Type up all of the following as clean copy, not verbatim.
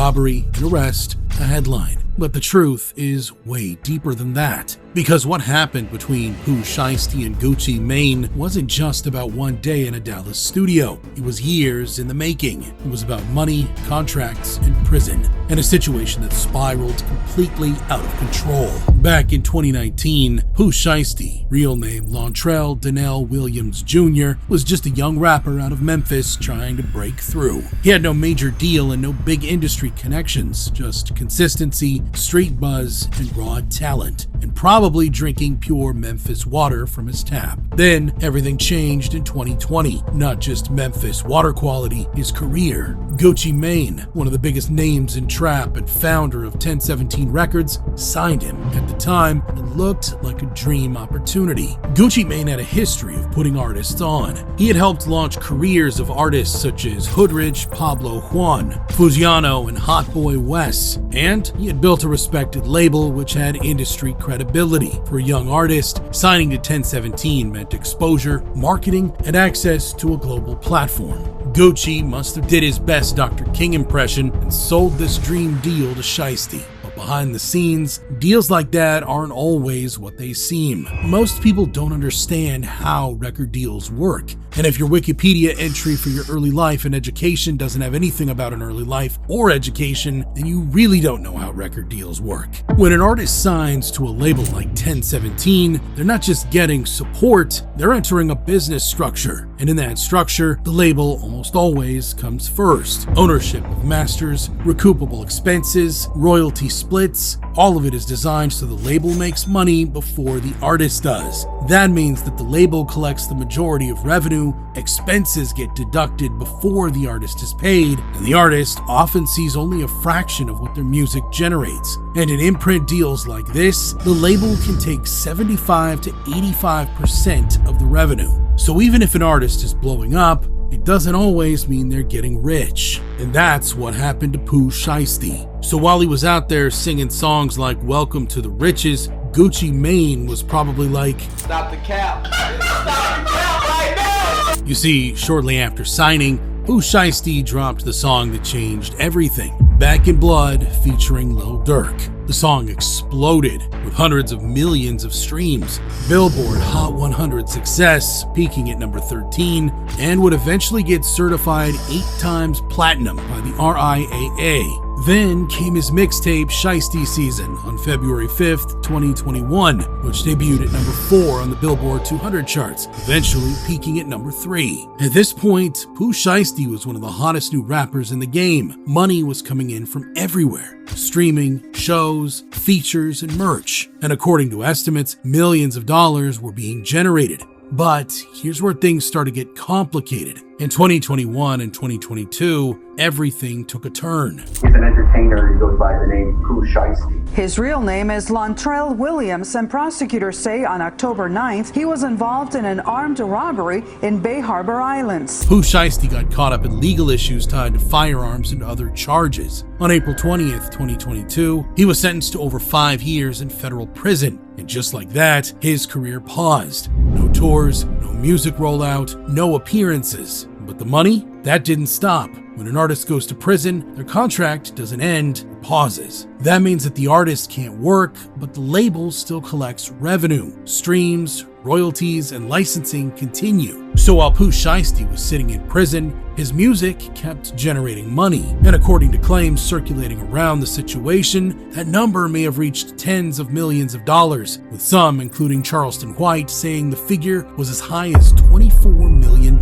robbery, and arrest a headline. But the truth is way deeper than that. Because what happened between Pooh, Shiesty, and Gucci Mane wasn't just about one day in a Dallas studio. It was years in the making. It was about money, contracts, and prison, and a situation that spiraled completely out of control. Back in 2019, Pooh Shiesty, real name Lontrell Donnell Williams Jr., was just a young rapper out of Memphis trying to break through. He had no major deal and no big industry connections, just consistency, street buzz, and raw talent, and probably drinking pure Memphis water from his tap. Then everything changed in 2020. Not just Memphis water quality, his career. Gucci Mane, one of the biggest names in trap and founder of 1017 Records, signed him. At the time, it looked like a dream opportunity. Gucci Mane had a history of putting artists on. He had helped launch careers of artists such as Hoodrich, Pablo Juan, Fuziano, and Hot Boy Wes, and he had built a respected label which had industry credibility. For a young artist, signing to 1017 meant exposure, marketing, and access to a global platform. Gucci must have did his best Dr. King impression and sold this dream deal to Shiesty. But behind the scenes, deals like that aren't always what they seem. Most people don't understand how record deals work. And if your Wikipedia entry for your early life and education doesn't have anything about an early life or education, then you really don't know how record deals work. When an artist signs to a label like 1017, they're not just getting support, they're entering a business structure. And in that structure, the label almost always comes first. Ownership of masters, recoupable expenses, royalty splits, all of it is designed so the label makes money before the artist does. That means that the label collects the majority of revenue, expenses get deducted before the artist is paid, and the artist often sees only a fraction of what their music generates. And in imprint deals like this, the label can take 75 to 85% of the revenue. So even if an artist is blowing up, it doesn't always mean they're getting rich. And that's what happened to Pooh Shiesty. So while he was out there singing songs like Welcome to the Riches, Gucci Mane was probably like, "Stop the cap. Stop the cap right now." You see, shortly after signing, Pooh Shiesty dropped the song that changed everything, Back in Blood featuring Lil Durk. The song exploded with hundreds of millions of streams, Billboard Hot 100 success, peaking at number 13, and would eventually get certified 8 times platinum by the RIAA. Then came his mixtape Shiesty Season on February 5th, 2021, which debuted at number 4 on the Billboard 200 charts, eventually peaking at number 3. At this point, Pooh Shiesty was one of the hottest new rappers in the game. Money was coming in from everywhere. Streaming, shows, features, and merch. And according to estimates, millions of dollars were being generated. But here's where things start to get complicated. In 2021 and 2022, everything took a turn. He's an entertainer. He goes by the name Pooh Shiesty. His real name is Lontrell Williams, and prosecutors say on October 9th, he was involved in an armed robbery in Bay Harbor Islands. Pooh Shiesty got caught up in legal issues tied to firearms and other charges. On April 20th, 2022, he was sentenced to over 5 years in federal prison. And just like that, his career paused. No tours, no music rollout, no appearances. But the money? That didn't stop. When an artist goes to prison, their contract doesn't end, it pauses. That means that the artist can't work, but the label still collects revenue. Streams, royalties, and licensing continue. So while Pooh Shiesty was sitting in prison, his music kept generating money. And according to claims circulating around the situation, that number may have reached tens of millions of dollars, with some, including Charleston White, saying the figure was as high as $24 million.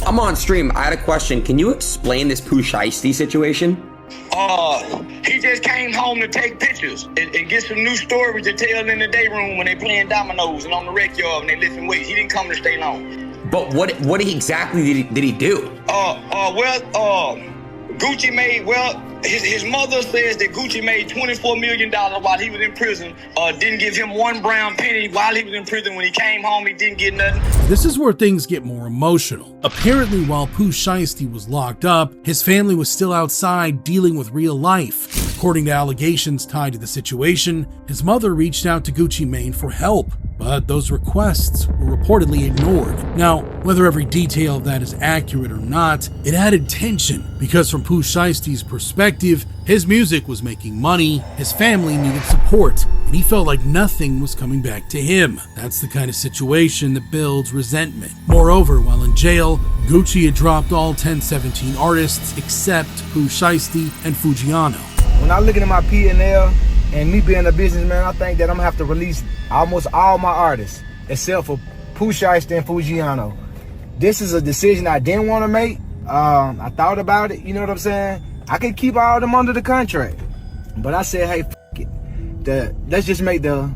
I'm on stream. I had a question. Can you explain this Pooh Shiesty situation? He just came home to take pictures and get some new stories to tell in the day room when they playing dominoes and on the rec yard when they lifting weights. He didn't come to stay long. But what exactly did he do? Gucci made, his mother says that Gucci made $24 million while he was in prison. Didn't give him one brown penny while he was in prison. When he came home, he didn't get nothing. This is where things get more emotional. Apparently, while Pooh Shiesty was locked up, his family was still outside dealing with real life. According to allegations tied to the situation, his mother reached out to Gucci Mane for help, but those requests were reportedly ignored. Now, whether every detail of that is accurate or not, it added tension because from Pooh Shiesty's perspective, his music was making money, his family needed support, and he felt like nothing was coming back to him. That's the kind of situation that builds resentment. Moreover, while in jail, Gucci had dropped all 1017 artists except Pooh Shiesty and Fujiano. When I look at my P&L and me being a businessman, I think that I'm gonna have to release almost all my artists except for Pooh Shiesty and Fujiano. This is a decision I didn't want to make. I thought about it, you know what I'm saying? I could keep all of them under the contract, but I said, hey, it. Let's just make the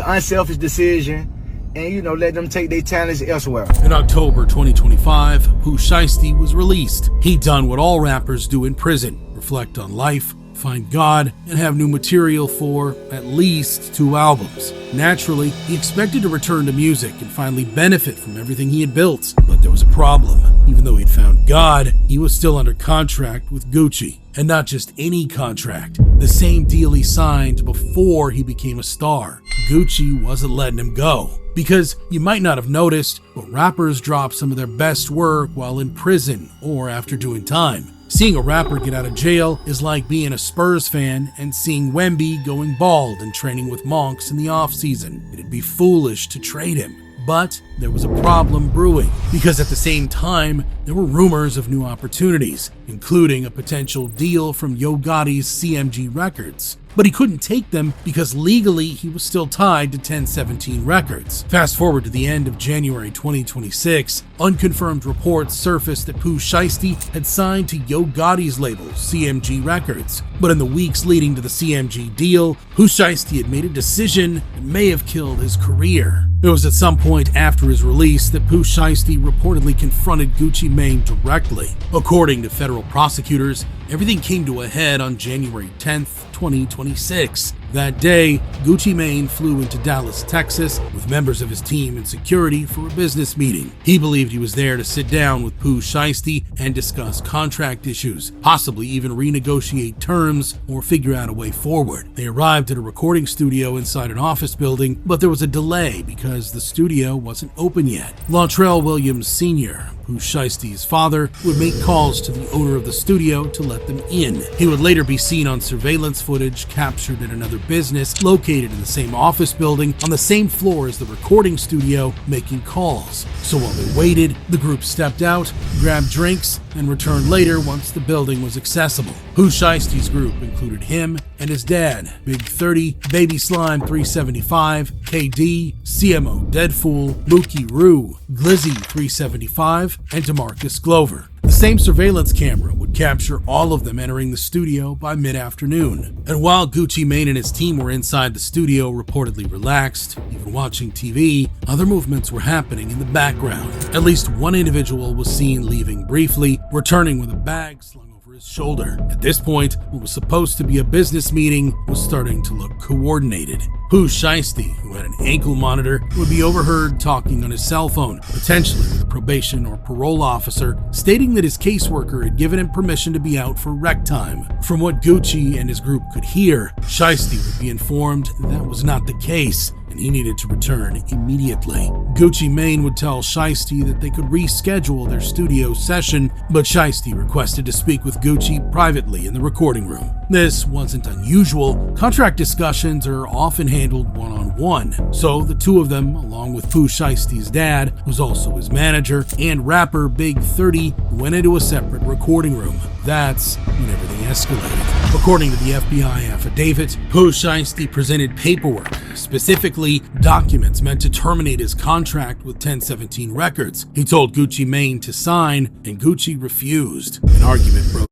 unselfish decision and, let them take their talents elsewhere. In October 2025, Pooh Shiesty was released. He'd done what all rappers do in prison: reflect on life, find God, and have new material for at least 2 albums. Naturally, he expected to return to music and finally benefit from everything he had built. But there was a problem. Even though he'd found God, he was still under contract with Gucci. And not just any contract, the same deal he signed before he became a star. Gucci wasn't letting him go. Because you might not have noticed, but rappers drop some of their best work while in prison or after doing time. Seeing a rapper get out of jail is like being a Spurs fan and seeing Wemby going bald and training with monks in the off-season. It'd be foolish to trade him. But there was a problem brewing, because at the same time, there were rumors of new opportunities, including a potential deal from Yo Gotti's CMG Records. But he couldn't take them because legally he was still tied to 1017 Records. Fast forward to the end of January 2026, unconfirmed reports surfaced that Pooh Shiesty had signed to Yo Gotti's label, CMG Records. But in the weeks leading to the CMG deal, Pooh Shiesty had made a decision that may have killed his career. It was at some point after his release that Pooh Shiesty reportedly confronted Gucci Mane directly. According to federal prosecutors, everything came to a head on January 10th, 2026. That day, Gucci Mane flew into Dallas, Texas, with members of his team and security for a business meeting. He believed he was there to sit down with Pooh Shiesty and discuss contract issues, possibly even renegotiate terms or figure out a way forward. They arrived at a recording studio inside an office building, but there was a delay because the studio wasn't open yet. Latrell Williams Sr., Pooh Shiesty's father, would make calls to the owner of the studio to let them in. He would later be seen on surveillance footage captured at another business located in the same office building on the same floor as the recording studio, making calls. So while they waited, the group stepped out, grabbed drinks, and returned later once the building was accessible. Pooh Shiesty's group included him and his dad, Big 30, Baby Slime 375, KD, CMO Deadfool, Mookie Roo, Glizzy 375, and DeMarcus Glover. The same surveillance camera would capture all of them entering the studio by mid-afternoon. And while Gucci Mane and his team were inside the studio reportedly relaxed, even watching TV, other movements were happening in the background. At least one individual was seen leaving briefly, returning with a bag slung over his shoulder. At this point, what was supposed to be a business meeting was starting to look coordinated. Pooh Shiesty, who had an ankle monitor, would be overheard talking on his cell phone, potentially with a probation or parole officer, stating that his caseworker had given him permission to be out for rec time. From what Gucci and his group could hear, Shiesty would be informed that was not the case, and he needed to return immediately. Gucci Mane would tell Shiesty that they could reschedule their studio session, but Shiesty requested to speak with Gucci privately in the recording room. This wasn't unusual. Contract discussions are often handled one-on-one, so the two of them, along with Pooh Shiesty's dad, who's also his manager, and rapper Big 30, went into a separate recording room. That's when everything escalated. According to the FBI affidavit, Pooh Shiesty presented paperwork, specifically documents meant to terminate his contract with 1017 Records. He told Gucci Mane to sign, and Gucci refused. An argument broke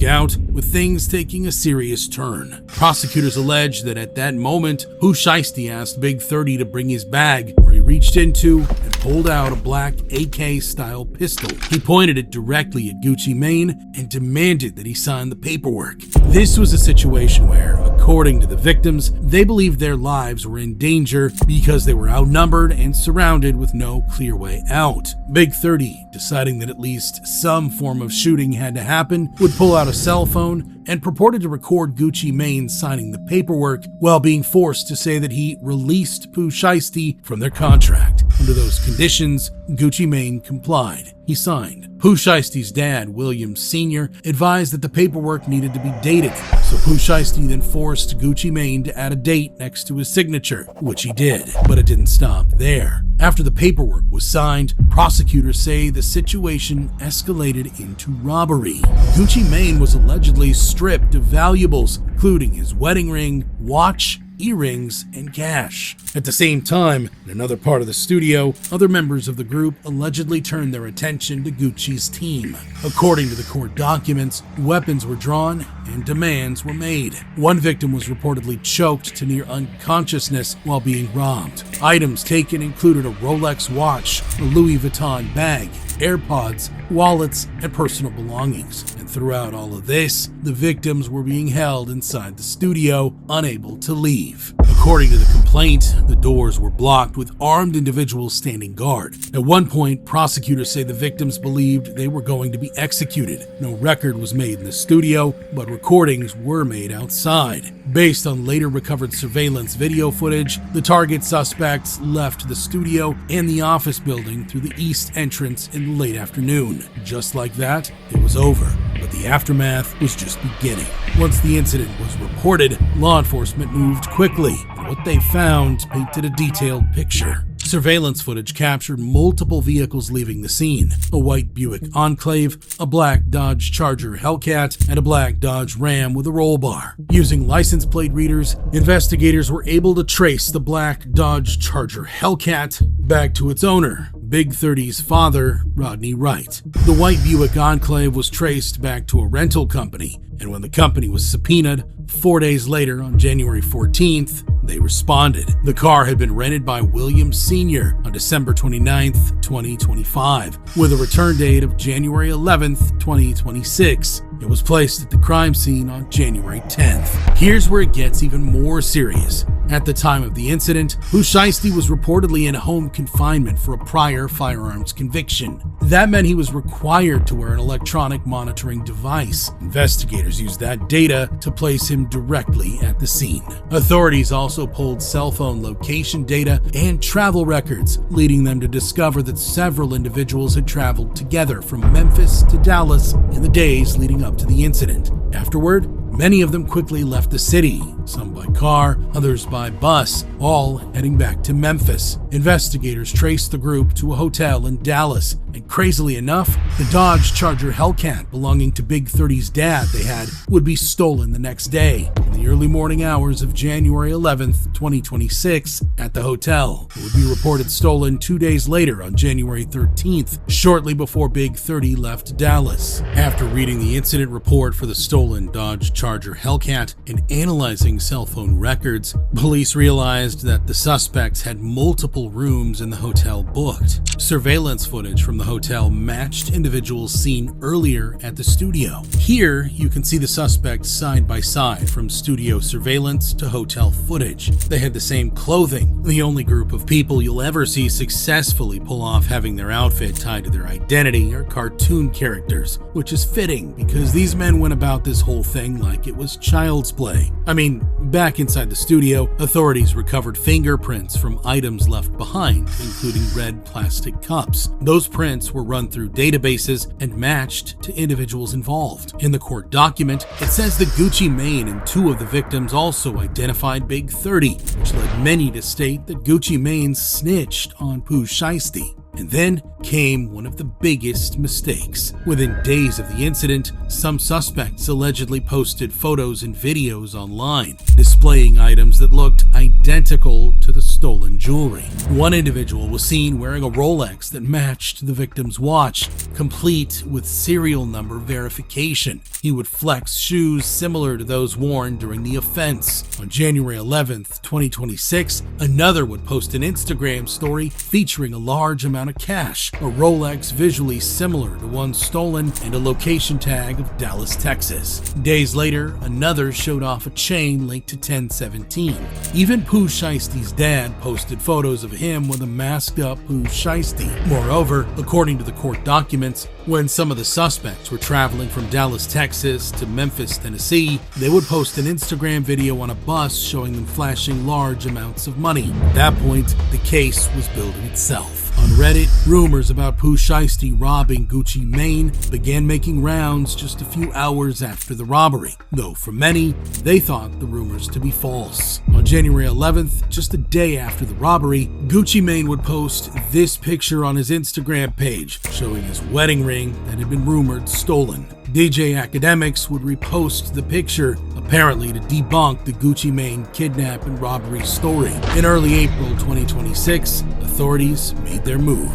out, with things taking a serious turn. Prosecutors allege that at that moment, Pooh Shiesty asked Big 30 to bring his bag, where he reached into and pulled out a black AK-style pistol. He pointed it directly at Gucci Mane and demanded that he sign the paperwork. This was a situation where, according to the victims, they believed their lives were in danger because they were outnumbered and surrounded with no clear way out. Big 30, deciding that at least some form of shooting had to happen, would pull out a cell phone and purported to record Gucci Mane signing the paperwork while being forced to say that he released Pooh Shiesty from their contract. Under those conditions, Gucci Mane complied. He signed. Pooh Shiesty's dad, William Sr., advised that the paperwork needed to be dated, so Pooh Shiesty then forced Gucci Mane to add a date next to his signature, which he did. But it didn't stop there. After the paperwork was signed, prosecutors say the situation escalated into robbery. Gucci Mane was allegedly stripped of valuables, including his wedding ring, watch, earrings, and cash. At the same time, in another part of the studio, other members of the group allegedly turned their attention to Gucci's team. According to the court documents, weapons were drawn and demands were made. One victim was reportedly choked to near unconsciousness while being robbed. Items taken included a Rolex watch, a Louis Vuitton bag, AirPods, wallets, and personal belongings. And throughout all of this, the victims were being held inside the studio, unable to leave. According to the complaint, the doors were blocked with armed individuals standing guard. At one point, prosecutors say the victims believed they were going to be executed. No record was made in the studio, but recordings were made outside. Based on later recovered surveillance video footage, the target suspects left the studio and the office building through the east entrance in the late afternoon. Just like that, it was over. But the aftermath was just beginning. Once the incident was reported, law enforcement moved quickly, and what they found painted a detailed picture. Surveillance footage captured multiple vehicles leaving the scene: a white Buick Enclave, a black Dodge Charger Hellcat, and a black Dodge Ram with a roll bar. Using license plate readers, investigators were able to trace the black Dodge Charger Hellcat back to its owner, Big 30's father, Rodney Wright. The white Buick Enclave was traced back to a rental company, and when the company was subpoenaed 4 days later on January 14th, they responded. The car had been rented by William Sr. on December 29th, 2025, with a return date of January 11th, 2026. It was placed at the crime scene on January 10th. Here's where it gets even more serious. At the time of the incident, Pooh Shiesty was reportedly in home confinement for a prior firearms conviction. That meant he was required to wear an electronic monitoring device. Investigators used that data to place him directly at the scene. Authorities also pulled cell phone location data and travel records, leading them to discover that several individuals had traveled together from Memphis to Dallas in the days leading up to the incident. Afterward, many of them quickly left the city, some by car, others by bus, all heading back to Memphis. Investigators traced the group to a hotel in Dallas, and crazily enough, the Dodge Charger Hellcat belonging to Big 30's dad they had would be stolen the next day, in the early morning hours of January 11th, 2026, at the hotel. It would be reported stolen 2 days later on January 13th, shortly before Big 30 left Dallas. After reading the incident report for the stolen Dodge Charger Hellcat and analyzing cell phone records, police realized that the suspects had multiple rooms in the hotel booked. Surveillance footage from the hotel matched individuals seen earlier at the studio. Here, you can see the suspects side by side from studio surveillance to hotel footage. They had the same clothing, the only group of people you'll ever see successfully pull off having their outfit tied to their identity are cartoon characters, which is fitting because these men went about this whole thing like it was child's play. I mean, back inside the studio, authorities recovered fingerprints from items left behind, including red plastic cups. Those prints were run through databases and matched to individuals involved. In the court document, it says that Gucci Mane and two of the victims also identified Big 30, which led many to state that Gucci Mane snitched on Pooh Shiesty. And then came one of the biggest mistakes. Within days of the incident, some suspects allegedly posted photos and videos online, displaying items that looked identical to the stolen jewelry. One individual was seen wearing a Rolex that matched the victim's watch, complete with serial number verification. He would flex shoes similar to those worn during the offense. On January 11th, 2026, another would post an Instagram story featuring a large amount of cash, a Rolex visually similar to one stolen, and a location tag of Dallas, Texas. Days later, another showed off a chain linked to 1017. Even Pooh Shiesty's dad posted photos of him with a masked up Pooh Shiesty. Moreover, according to the court documents, when some of the suspects were traveling from Dallas, Texas to Memphis, Tennessee, they would post an Instagram video on a bus showing them flashing large amounts of money. At that point, the case was building itself. On Reddit, rumors about Pooh Shiesty robbing Gucci Mane began making rounds just a few hours after the robbery, though for many, they thought the rumors to be false. On January 11th, just a day after the robbery, Gucci Mane would post this picture on his Instagram page, showing his wedding ring that had been rumored stolen. DJ Academics would repost the picture, apparently to debunk the Gucci Mane kidnap and robbery story. In early April 2026, authorities made their move.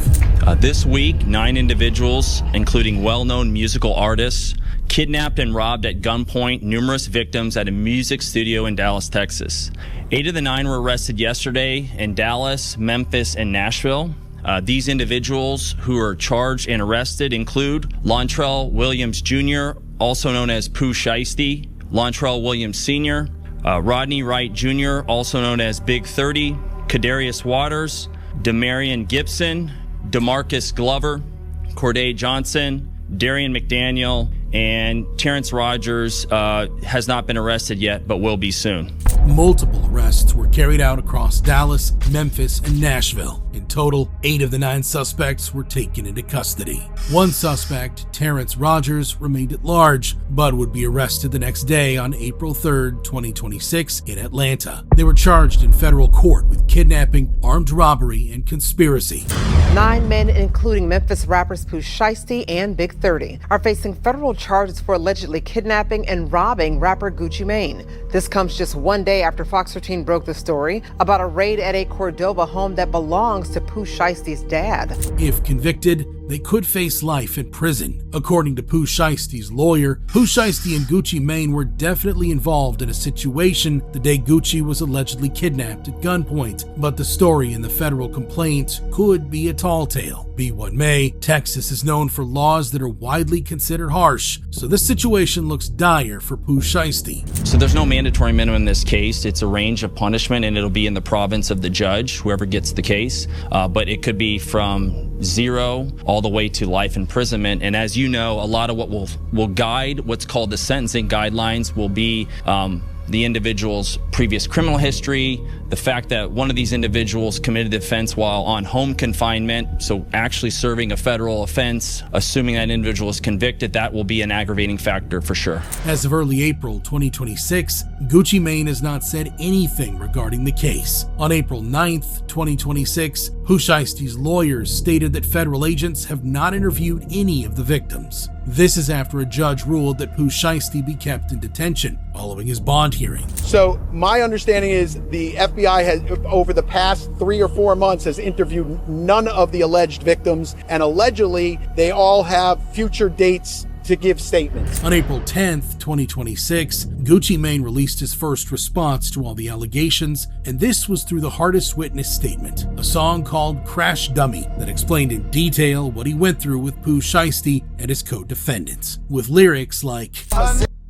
This week, 9 individuals, including well-known musical artists, kidnapped and robbed at gunpoint numerous victims at a music studio in Dallas, Texas. 8 of the 9 were arrested yesterday in Dallas, Memphis, and Nashville. These individuals who are charged and arrested include Lontrell Williams Jr., also known as Pooh Shiesty, Lontrell Williams Sr., Rodney Wright Jr., also known as Big 30, Kadarius Waters, Demarion Gibson, DeMarcus Glover, Corday Johnson, Darian McDaniel, and Terrence Rogers has not been arrested yet, but will be soon. Multiple arrests were carried out across Dallas, Memphis, and Nashville. In total, 8 of the 9 suspects were taken into custody. One suspect, Terrence Rogers, remained at large, but would be arrested the next day on April 3rd, 2026 in Atlanta. They were charged in federal court with kidnapping, armed robbery, and conspiracy. 9 men, including Memphis rappers Pooh Shiesty and Big 30, are facing federal charges for allegedly kidnapping and robbing rapper Gucci Mane. This comes just one day after Fox 13 broke the story about a raid at a Cordoba home that belongs to Pooh Shiesty's dad. If convicted, they could face life in prison. According to Pooh Shiesty's lawyer, Pooh Shiesty and Gucci Mane were definitely involved in a situation the day Gucci was allegedly kidnapped at gunpoint, but the story in the federal complaint could be a tall tale. Be what may, Texas is known for laws that are widely considered harsh, so this situation looks dire for Pooh Shiesty. So there's no mandatory minimum in this case. It's a range of punishment, and it'll be in the province of the judge, whoever gets the case, but it could be from 0 all the way to life imprisonment. And as you know, a lot of what will guide what's called the sentencing guidelines will be the individual's previous criminal history, the fact that one of these individuals committed the offense while on home confinement, so actually serving a federal offense, assuming that individual is convicted, that will be an aggravating factor for sure. As of early April 2026, Gucci Mane has not said anything regarding the case. On April 9th, 2026, Pooh Shiesty's lawyers stated that federal agents have not interviewed any of the victims. This is after a judge ruled that Pooh Shiesty be kept in detention following his bond hearing. So my understanding is the FBI has, over the past 3 or 4 months, has interviewed none of the alleged victims, and allegedly they all have future dates to give statements. On April 10th, 2026, Gucci Mane released his first response to all the allegations, and this was through the hardest witness statement, a song called Crash Dummy that explained in detail what he went through with Pooh Shiesty and his co-defendants, with lyrics like,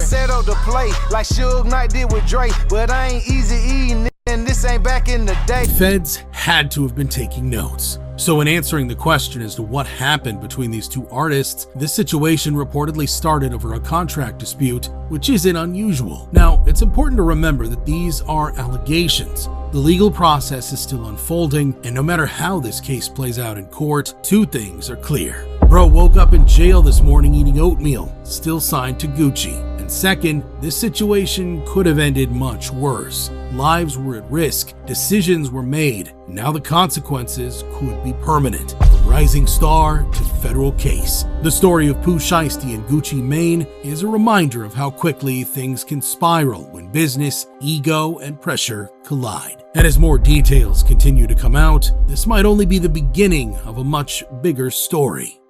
settle the play like Suge Knight did with Dre, but I ain't easy eating and this ain't back in the day. Feds had to have been taking notes. So in answering the question as to what happened between these two artists, this situation reportedly started over a contract dispute, which isn't unusual. Now, it's important to remember that these are allegations. The legal process is still unfolding, and no matter how this case plays out in court, 2 things are clear. Bro woke up in jail this morning eating oatmeal, still signed to Gucci. And second, this situation could have ended much worse. Lives were at risk, decisions were made, and now the consequences could be permanent. The rising star to federal case. The story of Pooh Shiesty and Gucci Mane is a reminder of how quickly things can spiral when business, ego, and pressure collide. And as more details continue to come out, this might only be the beginning of a much bigger story.